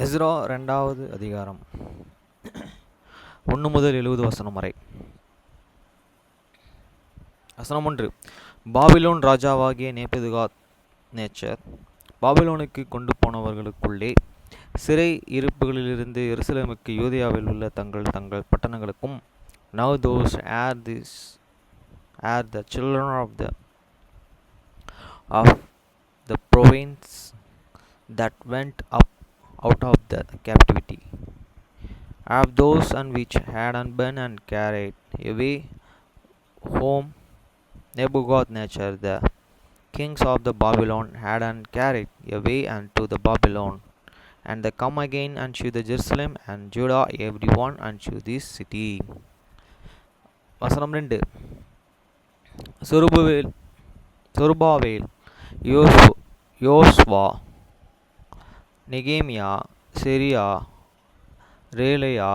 Ezra 2வது அதிகாரம் 1 முதல் 70 வசனம் வரை. வசனம் 1. பாபிலோன் ராஜாவாகிய நேபுகாத் நேச்சர் பாபிலோனுக்கு கொண்டு போனவர்களுக்குள்ளே சிறை இருப்புகளிலிருந்து எருசலேமுக்கு யூதேயாவில் உள்ள தங்கள் தங்கள் பட்டணங்களுக்கும், now those are the children of the province that went up out of the captivity, of those and which had been and carried away home Nebuchadnezzar the kings of the Babylon had and carried away unto the Babylon, and they come again unto the Jerusalem and Judah every one unto this city. வசனம் 2. சொருபாவேல், யோசுவா, நெகேமியா, செரியா, ரேலையா,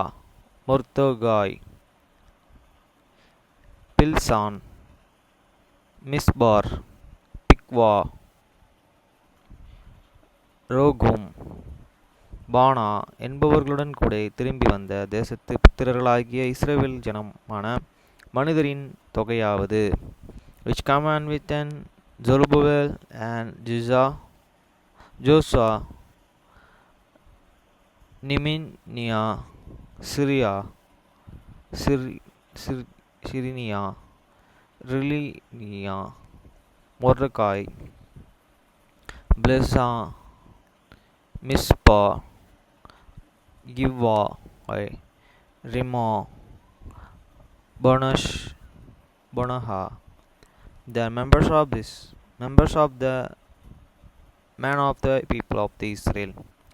மொர்தெகாய், Bilshan, மிஸ்பார், பிக்வா, ரோகும், பானா என்பவர்களுடன் கூட திரும்பி வந்த தேசத்து புத்திரர்களாகிய இஸ்ரவேல் ஜனமான மனிதரின் தொகையாவது, which come and with an Zerubbabel and Joshua, நிமினியா, சிரினியா, ரிலினியா, Mordecai, பிலெசா, Misba, கிவ்வா, ரிமா, Bonaha. They are members of the man of the people of the Israel.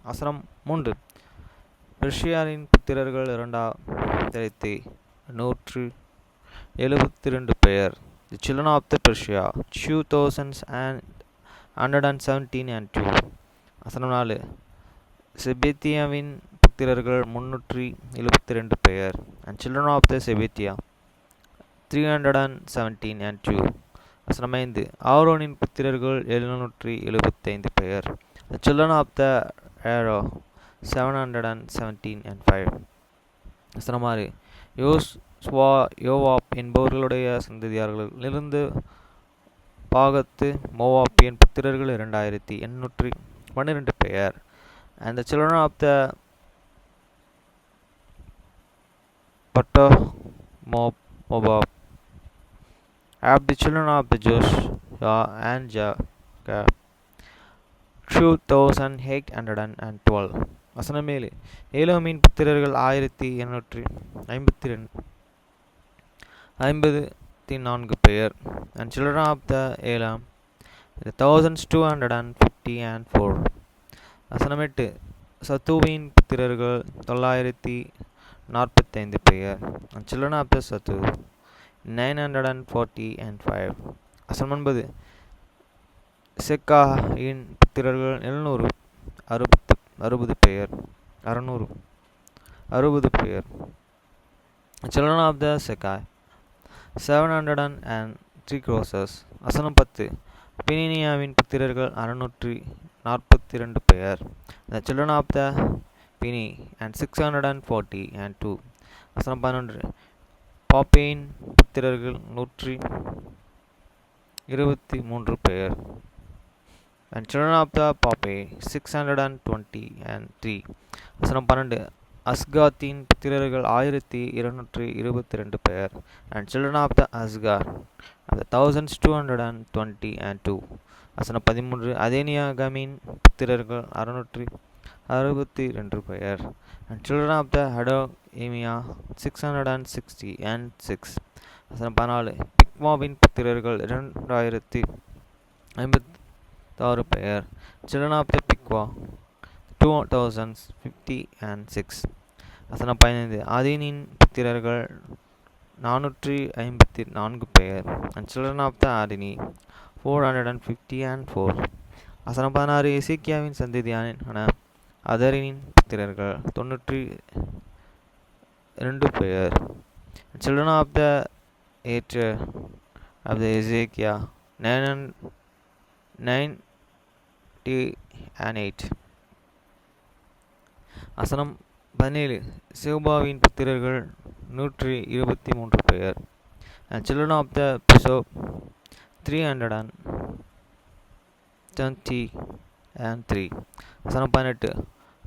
வசனம் 3. பெர்ஷியாவின் புத்திரர்கள் 2172 பெயர். The children of the Persia 2017 and 2. வசனம் 4. செபத்தியாவின் புத்திரர்கள் 372 பெயர். And children of the Sebetia 317 and 2. வசனம் 5. ஆரோனின் புத்திரர்கள் 775 பெயர். The children of the Aaron 717 and 5. வசனம் 6. யோசுவா, யோவாப் என்பவர்களுடைய சந்ததியார்களிலிருந்து பாகத்து மோவாபியன் புத்திரர்கள் 2812 பெயர். And the children of the Moab, of the children of the Joshua and Jacob 2812. வசனம் 7. ஏலோமின் புத்திரர்கள் 1854 பெயர். And children of the Elam 1250 and 4. வசனம் 8. சத்துவின் புத்திரர்கள் 945 பெயர். And children of the Satu 940 and 5. வசனம் 9. செக்காயின் புத்திரர்கள் 760 பெயர். 660 பெயர். Children of the Sekai 703 crosses. வசனம் 10. பினினியாவின் புத்திரர்கள் 642 பெயர். The children of the Pini and 640 and 2. வசனம் 11. பாப்பேயின் புத்திரர்கள் 123 பெயர். And children of the Pape 620 and 3. வசனம் 12. அஸ்காத்தின் புத்திரர்கள் 1222 பெயர். And children of the Asgar 1220 and 2. வசனம் 13. அதேனியாகமின் புத்திரர்கள் 662 பெயர். And children of the Hadokimia 660 and 6. வசனம் 14. பிக்மாவின் புத்திரர்கள் 2056 பெயர். Children of the Pikwa 2050 and 6. வசனம் 15. ஆதீனின் புத்திரர்கள் 454 பெயர். And children of the Adini 450 and 4. வசனம் 16. எசேக்கியாவின் சந்ததியான அதரினின் புத்திரர்கள் 92 பெயர். Children of the Ater of the Ezekiah 9 and 8. வசனம் 17. சிவபாவின் புத்திரர்கள் 123 பேர். And children of the bishop 323. வசனம் 18.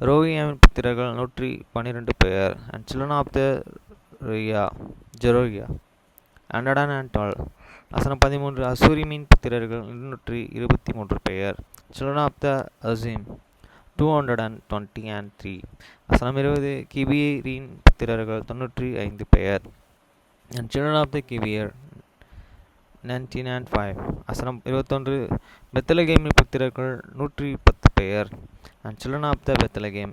ரோகியாவின் புத்திரர்கள் 112 பேர். And children of the ஜெரோகியா 112. வசனம் 13. அசூரிமின் புத்திரர்கள் 223 பேர். Children of the Azim 223. வசனம் 20. கிபியரின் புத்திரர்கள் 95 பேர். And children of the Gibear 1905. வசனம் 21. பெத்லகேமின் புத்திரர்கள் 110 பேர். And children of the Bethlehem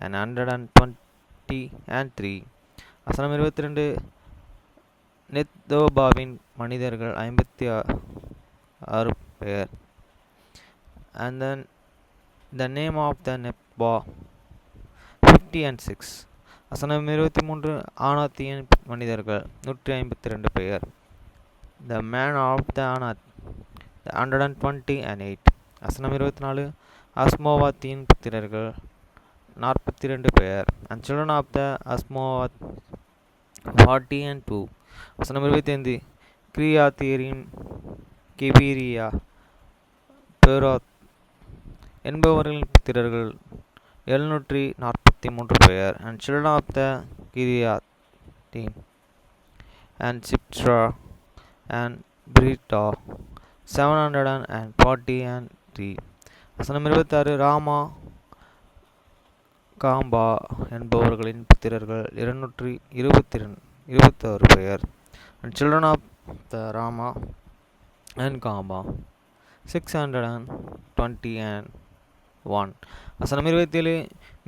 123. வசனம் 22. நெத்தோபாவின் மனிதர்கள் 56 பேர். And then the name of the Nebba 50 and 6. வசனம் 23. ஆனாத்தியின் மனிதர்கள் 152 பேர். The man of the Anath 128. வசனம் 24. அஸ்மோவாத்தின் புத்திரர்கள் 42 பேர். And children of the அஸ்மோவாத் 40 and 2. வசனம் 25. கிரியாத்தியரின் கெபீரியா பேரோத் என்பவர்களின் புத்திரர்கள் 743 பேர். And children of the Kiriatim and Siptra and Brita 740 and 3. வசனம் 26. ராமா காம்பா என்பவர்களின் புத்திரர்கள் 226 பேர். And children of the Rama and Kamba 620 and 1. வசனம் 27.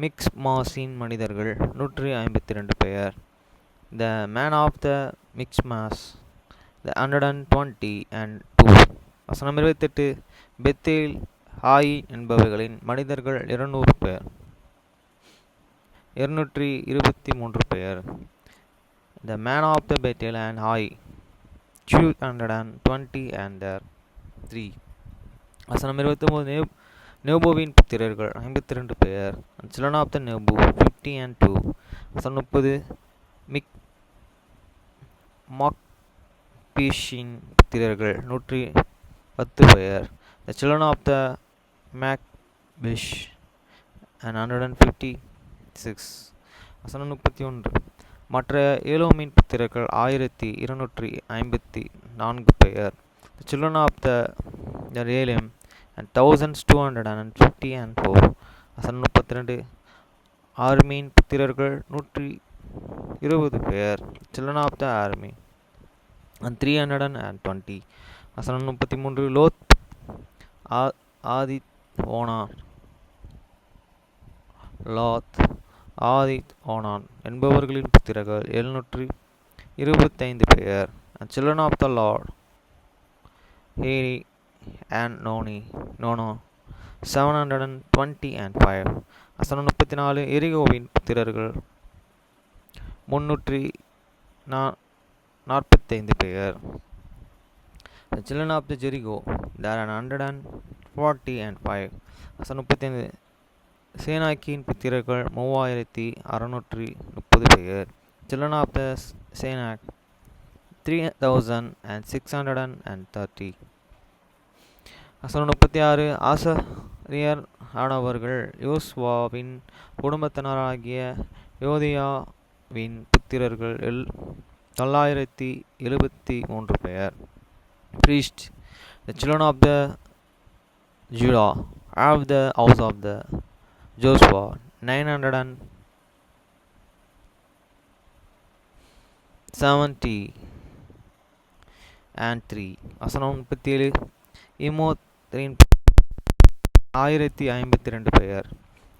மிக்ஸ் மாஸின் மனிதர்கள் 152 பேர். The man of the mixed mass 120 and 2. வசனம் 28. பெத்தேல் ஹாயி என்பவர்களின் மனிதர்கள் 200 பேர் 223 பேர். The man of the Bethel and Hai 220 and 3. வசனம் 29. நேபோவின் புத்திரர்கள் 52 பேர். Children of the Nebo 50 and 2. வசனம் 30. மாக்பீஷின் புத்திரர்கள் 110 பேர். The children of the Macbish 156. வசனம் 31. மற்ற ஏலோமின் புத்திரர்கள் 1254 பேர். The children of the Elam 1250 and 4. வசனம் 32. ஆர்மீன் புத்திரர்கள் 120 பேர். Children of the Army 320. வசனம் 33. லோத் ஆதித் ஓனான் என்பவர்களின் புத்திரர்கள் 725 பேர். And children of the Lord Heri and Nono 720 and 5. வசனம் 34. எரிகோவின் புத்திரர்கள் 345 பேர். The children of the Jericho there are 140 and 5. வசனம் 35. சேனாக்கியின் புத்திரர்கள் 3630 பேர். Children of the Senak 3630. வசனம் 36. ஆசாரியர் ஆனவர்கள் யோசுவாவின் குடும்பத்தினராகிய யோதியாவின் புத்திரர்கள் 973 பேர். Priest. The children of the Judah of the house of the Joshua 970 and 3. வசனம் 37. இமோத்தின் 1052 பேர்.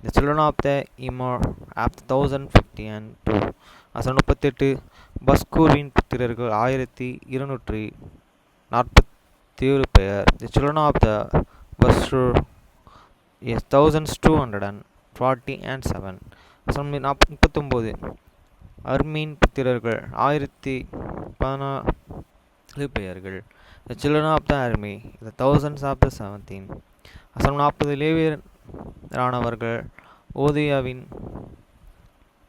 The children of the Immer 1050 and 2. வசனம் 38. பஸ்கூரின் புத்திரர்கள் 1247 பேர். The children of the Basur 1240 and 7. வசனம் 39. அர்மீன் புத்திரர்கள் 1014 பெயர்கள். The children of the army the thousands of the 17. வசனம் 40. லேவியரானவர்கள் ஓதியாவின்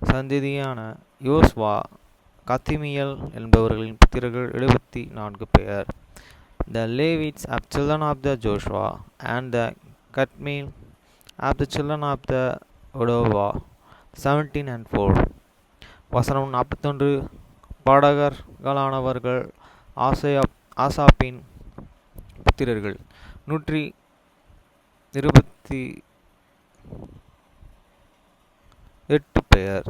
சந்ததியான யோஸ்வா கத்திமியல் என்பவர்களின் புத்திரர்கள் 74 பேர். The Levites are children of the Joshua, and the Kadmiel are the children of the Odova, 17 and 4. வசனம் 41. பாடகர்களானவர்கள் ஆசாப்பின் புத்திரர்கள் 128 பேர்.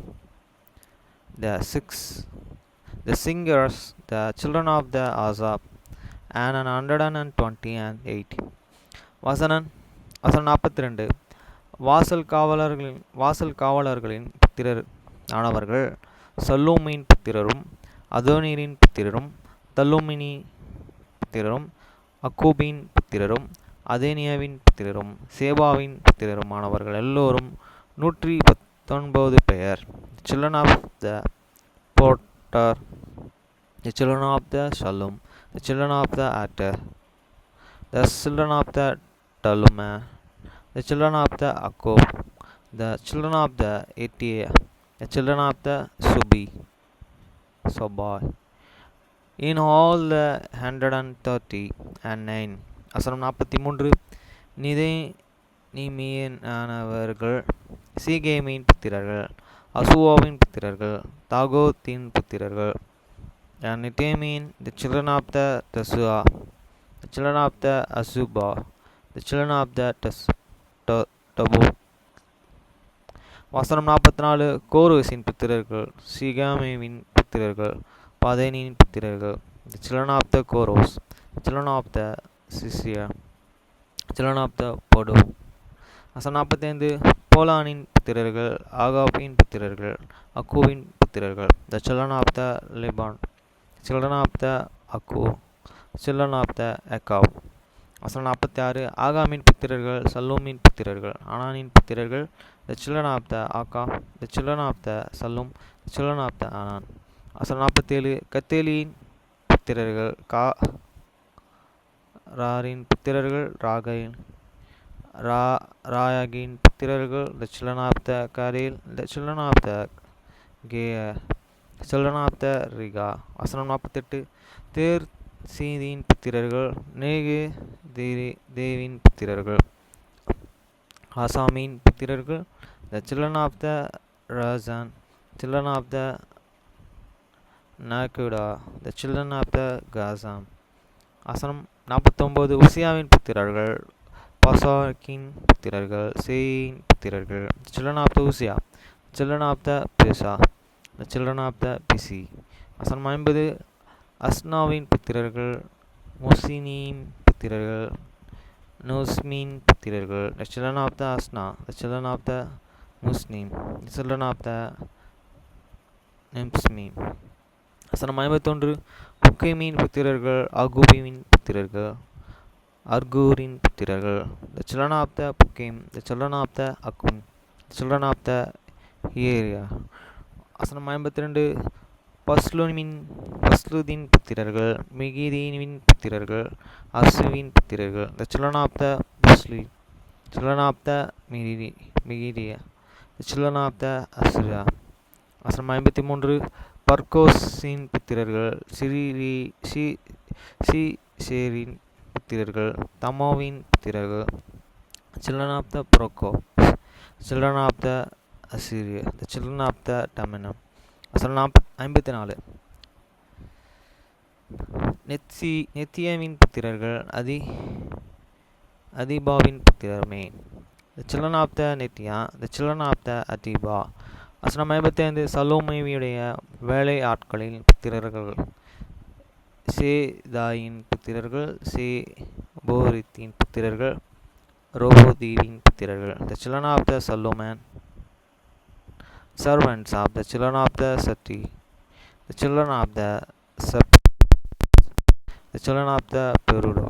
The singers, the children of the Asaph, and 128. வசனம் 42. வாசல் காவலர்களின் புத்திரர் ஆனவர்கள் சல்லூமின் புத்திரரும் அதோனீரின் புத்திரரும் தல்லூமினி புத்திரரும் அக்கூபின் புத்திரரும் அதேனியாவின் புத்திரரும் சேபாவின் புத்திரரும் ஆனவர்கள் எல்லோரும் 119 பேர். Children of the Potter, the children of the Shallum, the children of the Ater, the children of the Taluma, the children of the Akub, the children of the Etia, the children of the Sobai, in all the 139. வசனம் 43. நிமியனானவர்கள் சீகேமின் புத்திரர்கள் அசுவாவின் புத்திரர்கள் தாகோத்தின் புத்திரர்கள் நிட்டேமின், the children of the Tesua, the children of the Azuba, the children of the Tabu. வசனம் 44. கோரேசின் புத்திரர்கள் சீகாமேவின் புத்திரர்கள் பதேனின் புத்திரர்கள் the children of the Koros, the children of the Sisia, the children of the Podu. வசனம் 45. போலானின் புத்திரர்கள் ஆகாபின் புத்திரர்கள் அக்கூவின் புத்திரர்கள் the children of the Leban, the children of the Aku, the children of the Ekab. வசனம் 46. ஆகாமின் புத்திரர்கள் சல்லூமின் புத்திரர்கள் ஆனானின் புத்திரர்கள் the children of the Aka, the children of the Sallum, the children of the Anan. வசனம் 47. கத்தேலியின் புத்திரர்கள் ராரின் புத்திரர்கள் ராயாகின் புத்திரர்கள் the children of the Karil, the children of the Gear, the children of the Riga. வசனம் 48. தேர் சீதியின் புத்திரர்கள் நேகு தேவின் புத்திரர்கள் ஆசாமின் புத்திரர்கள் the children of the Razan, children of the Nakuda, the children of the Gazam. வசனம் 49. உசியாவின் புத்திரர்கள் பாசாக்கின் புத்திரர்கள் சேயின் புத்திரர்கள் the children of the Usia, the children of the Pesa, the children of the Pisi. வசனம் 50. அஸ்னாவின் புத்திரர்கள் முசினின் புத்திரர்கள் நோஸ்மின் புத்திரர்கள் the children of the Asna, the children of the Musnim, the children of the Nemsmim. வசனம் 51. புக்கேமின் புத்திரர்கள் அகூபிமின் புத்திரர்கள் அர்கூரின் புத்திரர்கள் the children of the Pukim, the children of the Akum, the children of the Hieria. வசனம் 52. பஸ்லுதின் புத்திரர்கள் மிகிதீனின் புத்திரர்கள் அசுவின் புத்திரர்கள் the children of the Busli, children of the Migidia, the children of the Asura. வசனம் 53. பர்கோஸின் புத்திரர்கள் சீசேரின் புத்திரர்கள் தமோவின் புத்திரர்கள் children of the Procop, children of the Assyria, the children of the Tamanum. வசனம் 54. நெத்தியமின் புத்திரர்கள் அதிபாவின் புத்திரமே the children of the Netia, the children of the Adiba. வசனம் 55. சலோமேவியுடைய வேலை ஆட்களின் புத்திரர்கள் சேதாயின் புத்திரர்கள் சேபோரித்தின் புத்திரர்கள் ரோபோதீவின் புத்திரர்கள் the children of the Solomon, servants of the children of the Sati, the children of the Sep, the children of the Perudo.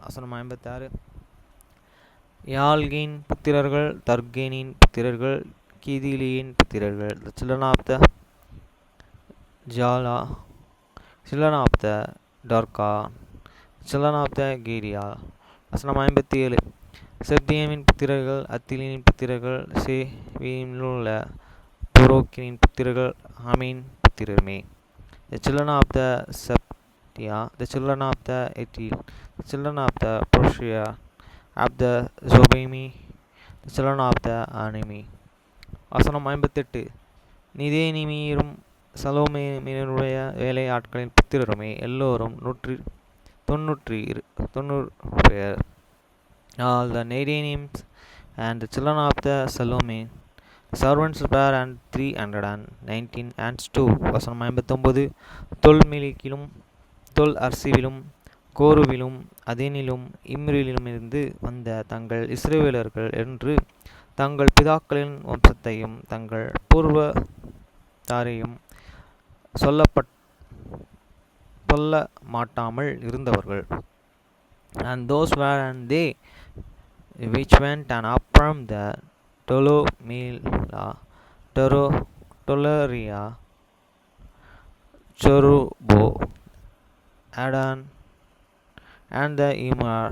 வசனம் 56. யாழ்கின் புத்திரர்கள் தர்கேனின் புத்திரர்கள் கீதிலியின் புத்திரர்கள் the children of the Jala, children of the Darka, children of the Giria. வசனம் 57. செப்தியமின் புத்திரர்கள் அத்திலின் புத்திரர்கள் சேவியிலுள்ள புரோக்கினின் புத்திரர்கள் ஆமீன் புத்திரருமே. The children of the Septia, the children of the Etil, the children of the Portia, of the Zobimi, the children of the Animi. வசனம் 58. நிதேனிமீரும் சலோமேனுடைய வேலை ஆட்களின் புத்திரருமே எல்லோரும் 190 பேர். All the Nadanims and the children of the Salome servants were and 319 and 2. வசனம் 59. தொல்மெலிக்கிலும் தொல் அர்சிவிலும் கோருவிலும் அதேனிலும் இம்ரிலிலுமிருந்து வந்த தங்கள் இஸ்ரவேலர்கள் என்று தங்கள் பிதாக்களின் வம்சத்தையும் தங்கள் பூர்வத்தாரையும் சொல்ல மாட்டாமல் இருந்தவர்கள். And those were and they which went and up from the Toleria, Chorubo, Adan, and the Immer,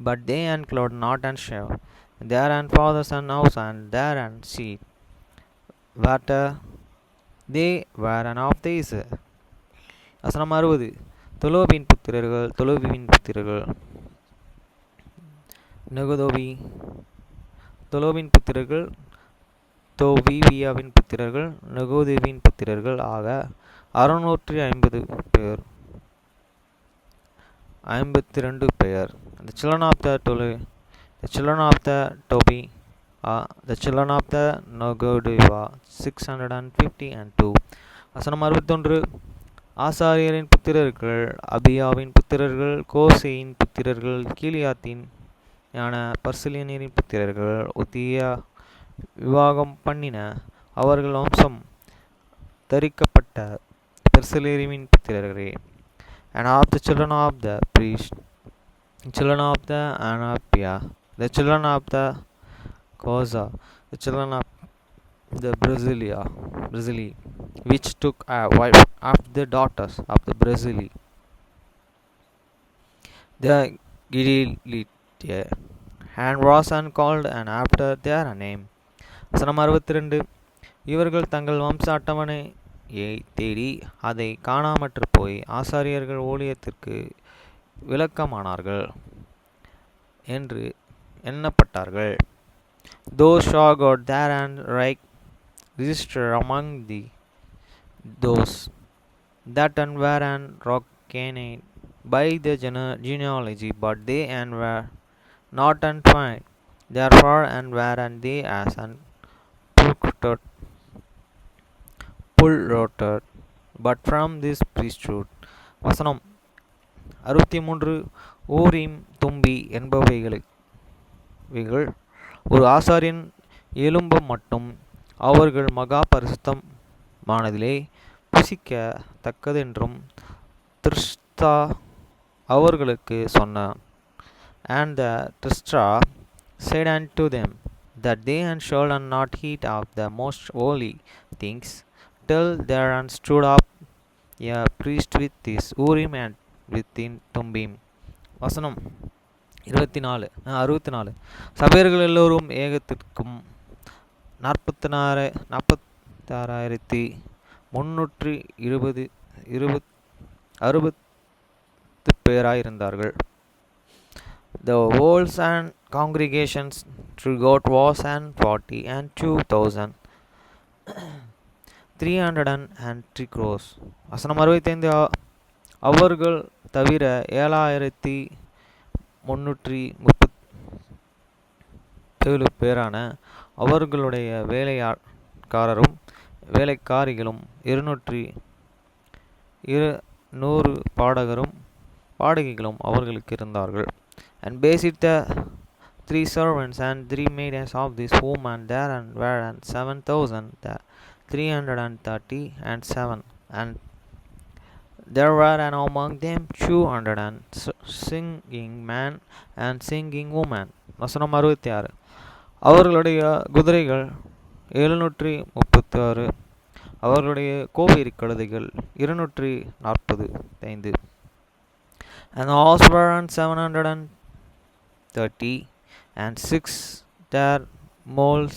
but they include not and Shev, their and fathers and house and their and seed, water, they were and of the Israel. வசனம் 60. தொலோபின் புத்திரர்கள் நெகதோவி. தொலோபின் புத்திரர்கள் தோவிவியாவின் புத்திரர்கள் நெகோதேவின் புத்திரர்கள் ஆக 652 பேர். The children of the Tole, the children of the Tobi, the children of the Nogodeva 650 and 2. வசனம் 61. ஆசாரியரின் புத்திரர்கள் அபியாவின் புத்திரர்கள் கோசேயின் புத்திரர்கள் கீலியாத்தின் ஞான பர்சிலியனின் புத்திரர்கள் உத்தியா விவாகம் பண்ணின அவர்கள் வம்சம் தரிக்கப்பட்ட பெர்சிலேரியின் புத்திரர்களே. And of the children of the priest, children of the Anapia, the children of the Kosa, the children of the Brazili, which took a wife of the daughters of the Brazili, the Gidilite, and was and called and after their name. வசனம் 62. இவர்கள் தங்கள் வம்ச அட்டவணையை தேடி அதை காணாமற்று போய் ஆசாரியர்கள் ஊழியத்திற்கு விலக்கமானார்கள் என்று எண்ணப்பட்டார்கள். Those who got there and right register among those that and were and reckoned by the genealogy, but they and were not and find, therefore and were and they as and pull-rooted, but from this priesthood. வசனம் 63. ஊரீம் தும்பி என்பவைகள் ஒரு ஆசாரியன் எலும்பம் மட்டும் அவர்கள் மகா பரிசுத்தமானதிலே புசிக்க தக்கதென்றும் திர்ஷ்டா அவர்களுக்கு சொன்னான். And the Tristra said unto them that they should not eat of the most holy things till there stood up a priest with his Urim and with in Tumbim. வசனம் 64. சபையர்கள் எல்லோரும் ஏகத்திற்கும் 46,360 பேராயிருந்தார்கள். The wholes and congregations to God was and 40 and 2,303 crores. வசனம் 65. அவர்கள் தவிர 7,337 பேரான அவர்களுடைய வேலைக்காரரும் வேலைக்காரிகளும் 200 பாடகரும் பாடகிகளும் அவர்களுக்கு இருந்தார்கள். And basic the 3 servants and 3 maidens of this woman there and were and 7,337 and there were and among them 200 and singing men and singing women. வசனம் 66. அவர்களுடைய குதிரைகள் 736 அவர்களுடைய கோவேரி கழுதைகள் 245 and the horse were 730 and 6 their moles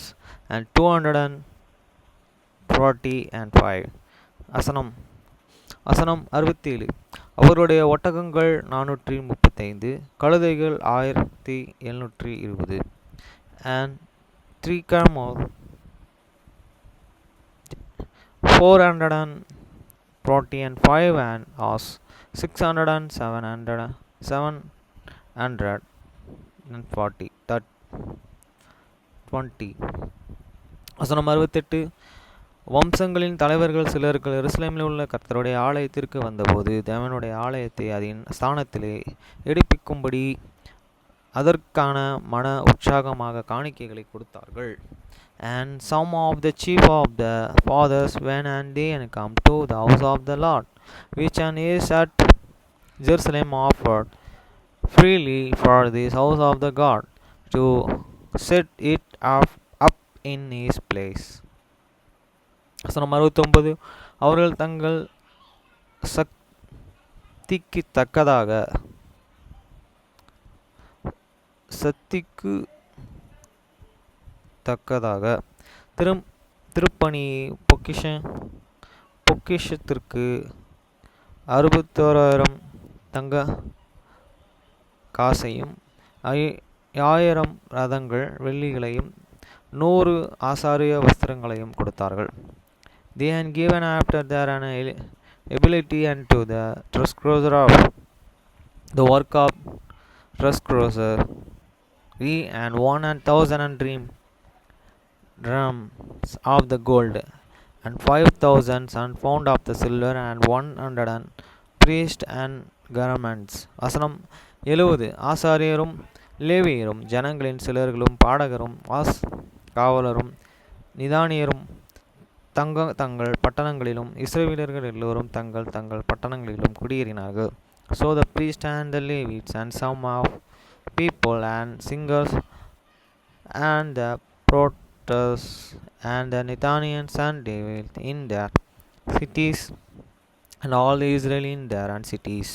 and 200 40 and 5. வசனம் வசனம் 67. அவருடைய ஒட்டகங்கள் 435, கழுதைகள் 1720, and 3 camels 440 and 5 and horse 600 and 740 20. வசனம் 68. வம்சங்களின் தலைவர்கள் சிலர்கள் எருசலேமில் உள்ள கர்த்தருடைய ஆலயத்திற்கு வந்தபோது தேவனுடைய ஆலயத்தை அதன் ஸ்தானத்திலே எடுப்பிக்கும்படி அதற்கான மன உற்சாகமாக காணிக்கைகளை கொடுத்தார்கள். And some of the chief of the fathers went and they come to the house of the Lord, which is at Jerusalem, offered freely for this house of the God, to set it up in his place. வசனம் 69. அவர்கள் தங்கள் சக்திக்கு தக்கதாக திருப்பணி பொக்கிஷத்திற்கு 61,000 தங்க காசையும் 1000 ரதங்கள் வெள்ளிகளையும் 100 ஆசாரிய வஸ்திரங்களையும் கொடுத்தார்கள். They had given after their ability unto the treasure of the work of treasure, and 1,000 drams of the gold, and 5,000 and pound of the silver, and 100 priests and garments. வசனம் 70. ஆசாரியரும் லேவியரும் ஜனங்களின் சிலர்களும் பாடகரும் காவலரும் நிதானியரும் தங்கள் பட்டணங்களிலும் இஸ்ரவேலர்கள் எல்லோரும் தங்கள் பட்டணங்களிலும் குடியேறினார்கள். So the priests and the Levites and some of people and singers and the prophets and the Nethanians and David in their cities, and all the Israel in their cities.